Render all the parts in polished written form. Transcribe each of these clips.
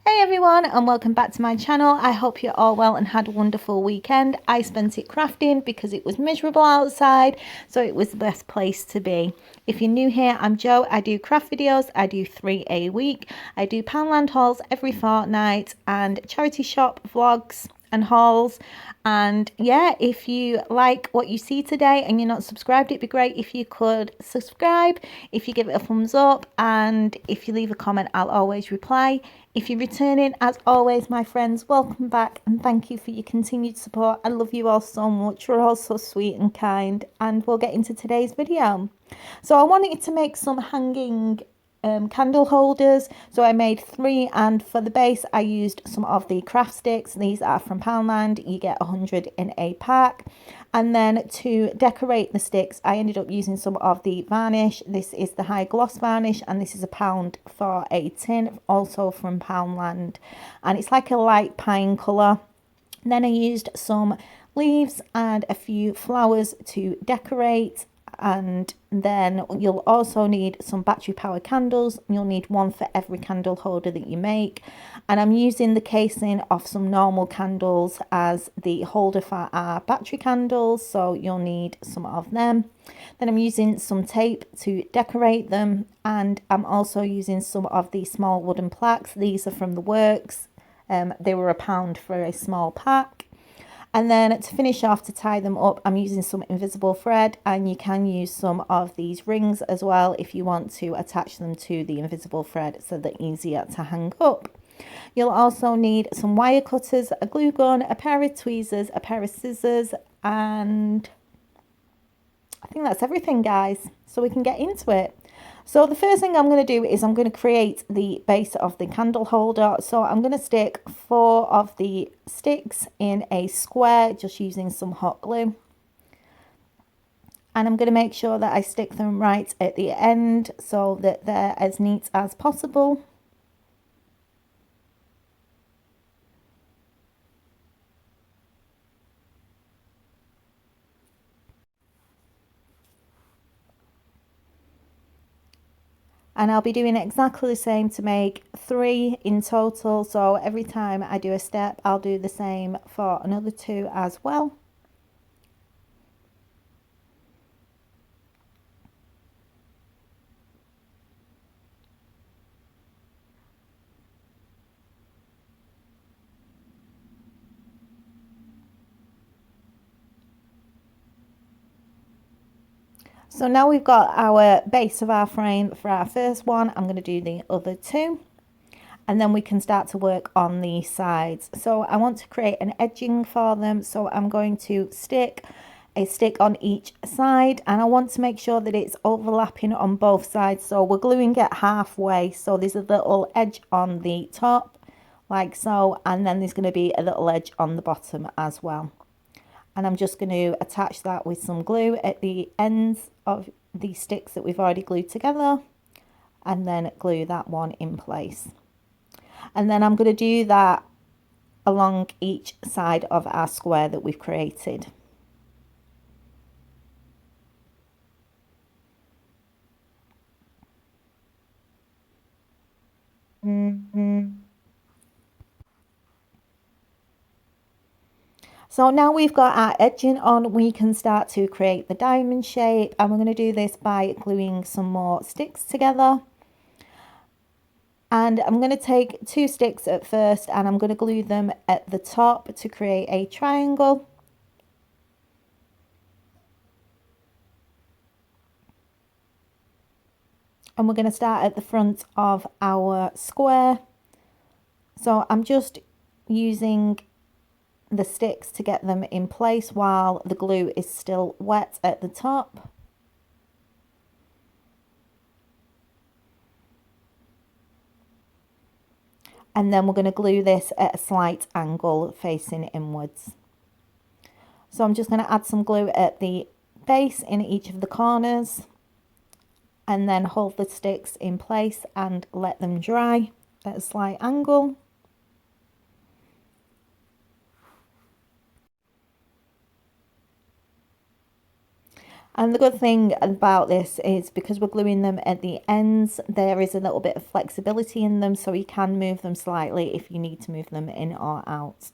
Hey everyone, and welcome back to my channel. I hope you're all well and had a wonderful weekend. I spent it crafting because it was miserable outside, so it was the best place to be. If you're new here, I'm Jo. I do craft videos. I do 3 a week. I do Poundland hauls every fortnight and charity shop vlogs and hauls. And yeah, if you like what you see today and you're not subscribed, it'd be great if you could subscribe, if you give it a thumbs up, and if you leave a comment, I'll always reply. If you're returning, as always, my friends, welcome back and thank you for your continued support. I love you all so much. You're all so sweet and kind, and we'll get into today's video. So I wanted to make some hanging candle holders, so I made 3, and for the base I used some of the craft sticks. These are from Poundland. You get 100 in a pack. And then to decorate the sticks, I ended up using some of the varnish. This is the high gloss varnish, and this is £1 for a tin, also from Poundland, and it's like a light pine colour. Then I used some leaves and a few flowers to decorate. And then you'll also need some battery power candles. You'll need one for every candle holder that you make, and I'm using the casing of some normal candles as the holder for our battery candles, so you'll need some of them. Then I'm using some tape to decorate them, and I'm also using some of the small wooden plaques. These are from the works. They were £1 for a small pack. And then to finish off, to tie them up, I'm using some invisible thread, and you can use some of these rings as well if you want to attach them to the invisible thread so they're easier to hang up. You'll also need some wire cutters, a glue gun, a pair of tweezers, a pair of scissors, and I think that's everything, guys. So we can get into it. So the first thing I'm going to do is I'm going to create the base of the candle holder. So I'm going to stick 4 of the sticks in a square, just using some hot glue. And I'm going to make sure that I stick them right at the end so that they're as neat as possible. And I'll be doing exactly the same to make 3 in total. So every time I do a step, I'll do the same for another 2 as well. So now we've got our base of our frame for our first one. I'm going to do the other 2, and then we can start to work on the sides. So I want to create an edging for them, so I'm going to stick a stick on each side, and I want to make sure that it's overlapping on both sides. So we're gluing it halfway, so there's a little edge on the top like so, and then there's going to be a little edge on the bottom as well. And I'm just going to attach that with some glue at the ends of the sticks that we've already glued together, and then glue that one in place. And then I'm going to do that along each side of our square that we've created. So now we've got our edging on, we can start to create the diamond shape, and we're going to do this by gluing some more sticks together. And I'm going to take 2 sticks at first, and I'm going to glue them at the top to create a triangle. And we're going to start at the front of our square. So I'm just using the sticks to get them in place while the glue is still wet at the top. And then we're going to glue this at a slight angle facing inwards. So I'm just going to add some glue at the base in each of the corners, and then hold the sticks in place and let them dry at a slight angle. And the good thing about this is because we're gluing them at the ends, there is a little bit of flexibility in them, so you can move them slightly if you need to move them in or out.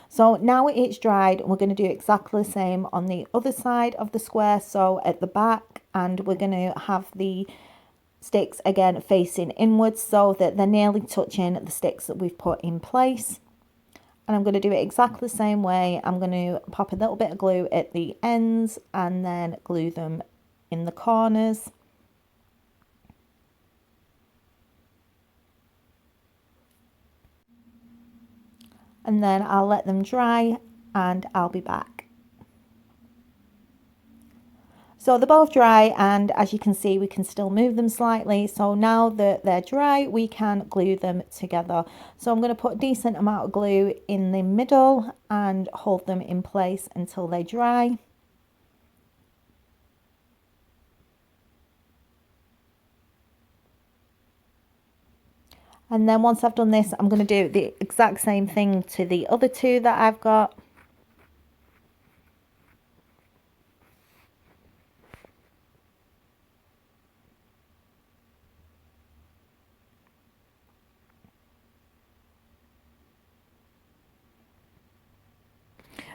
So now it's dried, we're going to do exactly the same on the other side of the square, so at the back, and we're going to have the sticks again facing inwards so that they're nearly touching the sticks that we've put in place. And I'm going to do it exactly the same way. I'm going to pop a little bit of glue at the ends and then glue them in the corners. And then I'll let them dry and I'll be back. So they're both dry, and as you can see, we can still move them slightly. So now that they're dry, we can glue them together. So I'm going to put a decent amount of glue in the middle and hold them in place until they dry. And then once I've done this, I'm going to do the exact same thing to the other two that I've got.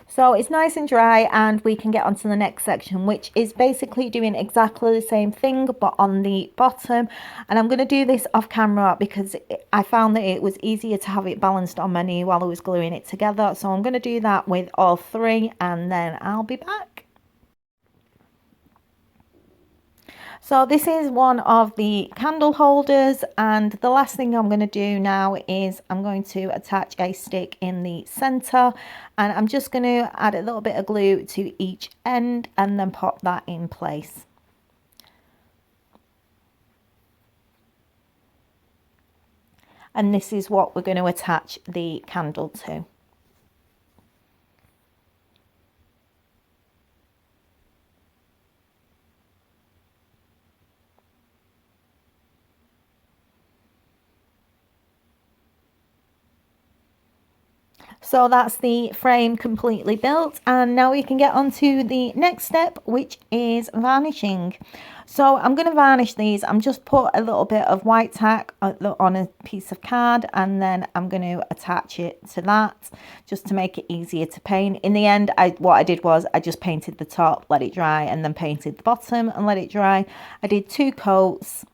So it's nice and dry, and we can get on to the next section, which is basically doing exactly the same thing but on the bottom. And I'm going to do this off camera because I found that it was easier to have it balanced on my knee while I was gluing it together. So I'm going to do that with all three and then I'll be back. So this is one of the candle holders, and the last thing I'm going to do now is I'm going to attach a stick in the center, and I'm just going to add a little bit of glue to each end and then pop that in place. And this is what we're going to attach the candle to. So that's the frame completely built, and now we can get on to the next step, which is varnishing. So I'm going to varnish these. I'm just put a little bit of white tack on a piece of card, and then I'm going to attach it to that just to make it easier to paint. In the end, what I did was I just painted the top, let it dry, and then painted the bottom and let it dry. I did 2 coats.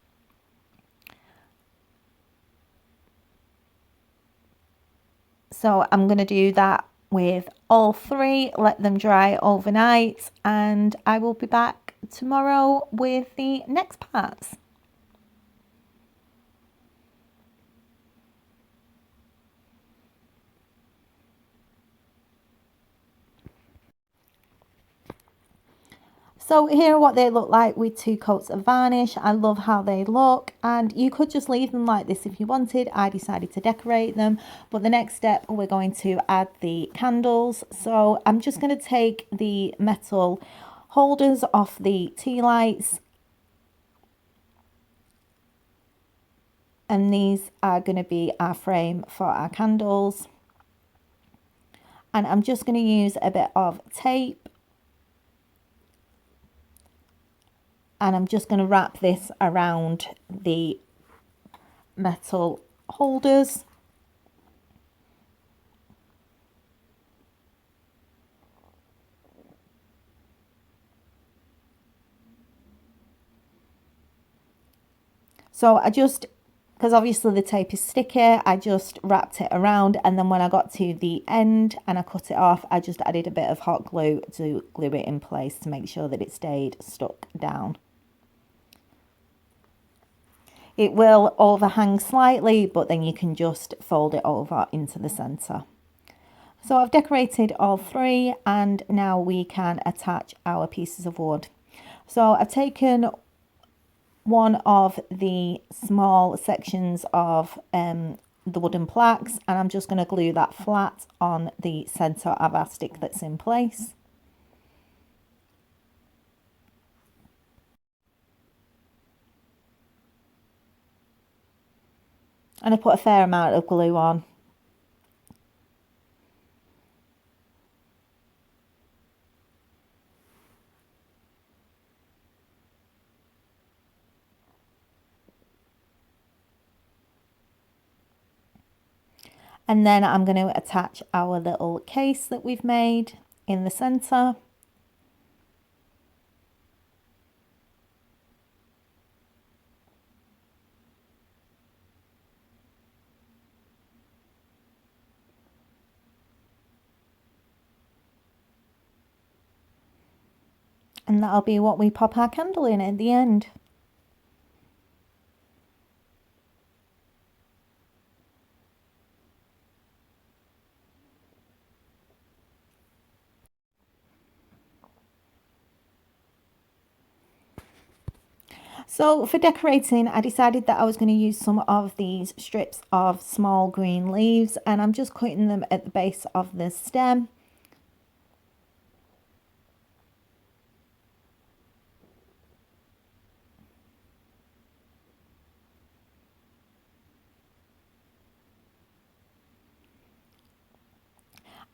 So I'm going to do that with all 3, let them dry overnight, and I will be back tomorrow with the next parts. So here are what they look like with 2 coats of varnish. I love how they look, and you could just leave them like this if you wanted. I decided to decorate them, but the next step we're going to add the candles. So I'm just going to take the metal holders off the tea lights, and these are going to be our frame for our candles. And I'm just going to use a bit of tape, and I'm just going to wrap this around the metal holders. So I just, because obviously the tape is sticky, I just wrapped it around, and then when I got to the end and I cut it off, I just added a bit of hot glue to glue it in place to make sure that it stayed stuck down. It will overhang slightly, but then you can just fold it over into the center. So I've decorated all 3, and now we can attach our pieces of wood. So I've taken one of the small sections of the wooden plaques, and I'm just going to glue that flat on the center of our stick that's in place. And I put a fair amount of glue on. And then I'm going to attach our little case that we've made in the center. And that'll be what we pop our candle in at the end. So for decorating, I decided that I was going to use some of these strips of small green leaves, and I'm just cutting them at the base of the stem.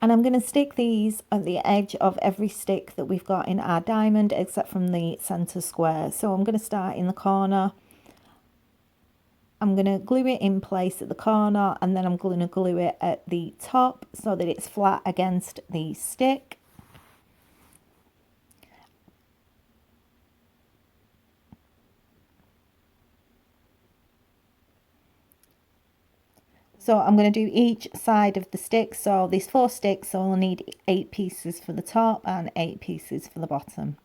And I'm going to stick these at the edge of every stick that we've got in our diamond, except from the center square. So I'm going to start in the corner. I'm going to glue it in place at the corner, and then I'm going to glue it at the top so that it's flat against the stick. So I'm going to do each side of the stick. So these 4 sticks, so I'll need 8 pieces for the top and 8 pieces for the bottom.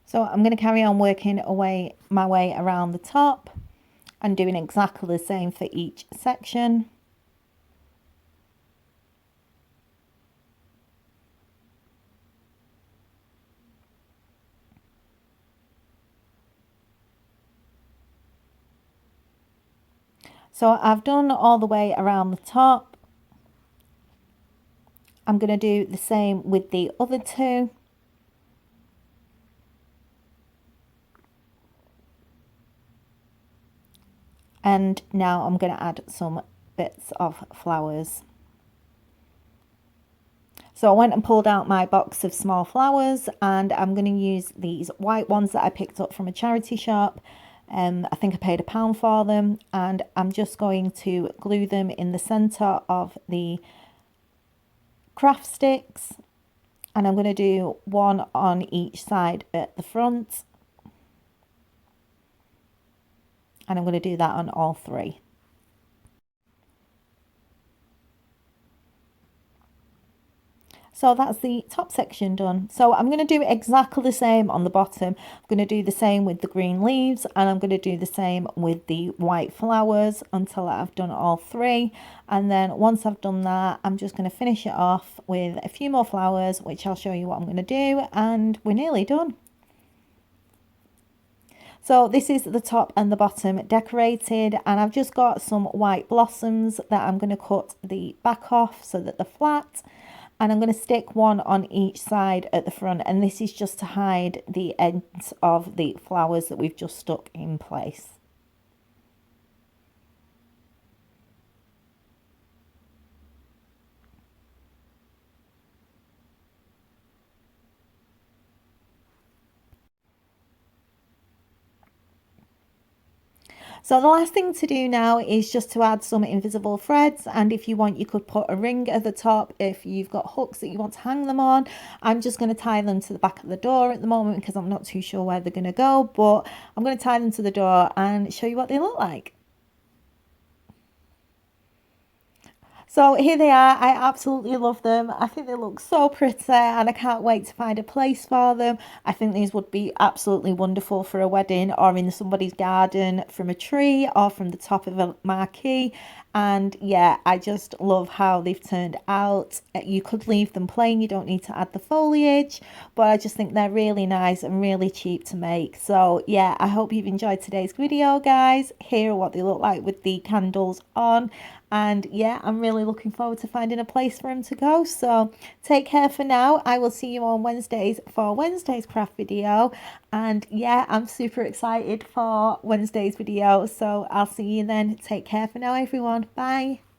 So I'm going to carry on working my way around the top and doing exactly the same for each section. So I've done all the way around the top. I'm going to do the same with the other 2. And now I'm going to add some bits of flowers. So I went and pulled out my box of small flowers, and I'm going to use these white ones that I picked up from a charity shop. I think I paid £1 for them, and I'm just going to glue them in the center of the craft sticks, and I'm going to do 1 on each side at the front, and I'm going to do that on all 3. So that's the top section done. So I'm going to do exactly the same on the bottom. I'm going to do the same with the green leaves, and I'm going to do the same with the white flowers until I've done all 3. And then once I've done that, I'm just going to finish it off with a few more flowers, which I'll show you what I'm going to do, and we're nearly done. So this is the top and the bottom decorated, and I've just got some white blossoms that I'm going to cut the back off so that they're flat. And I'm going to stick 1 on each side at the front, and this is just to hide the ends of the flowers that we've just stuck in place. So the last thing to do now is just to add some invisible threads, and if you want you could put a ring at the top if you've got hooks that you want to hang them on. I'm just going to tie them to the back of the door at the moment because I'm not too sure where they're going to go, but I'm going to tie them to the door and show you what they look like. So here they are. I absolutely love them. I think they look so pretty, and I can't wait to find a place for them. I think these would be absolutely wonderful for a wedding or in somebody's garden, from a tree or from the top of a marquee. And yeah, I just love how they've turned out. You could leave them plain, you don't need to add the foliage, but I just think they're really nice and really cheap to make. So yeah, I hope you've enjoyed today's video, guys. Here are what they look like with the candles on. And yeah, I'm really looking forward to finding a place for him to go. So take care for now. I will see you on Wednesdays for Wednesday's craft video. And yeah, I'm super excited for Wednesday's video. So I'll see you then. Take care for now, everyone. Bye.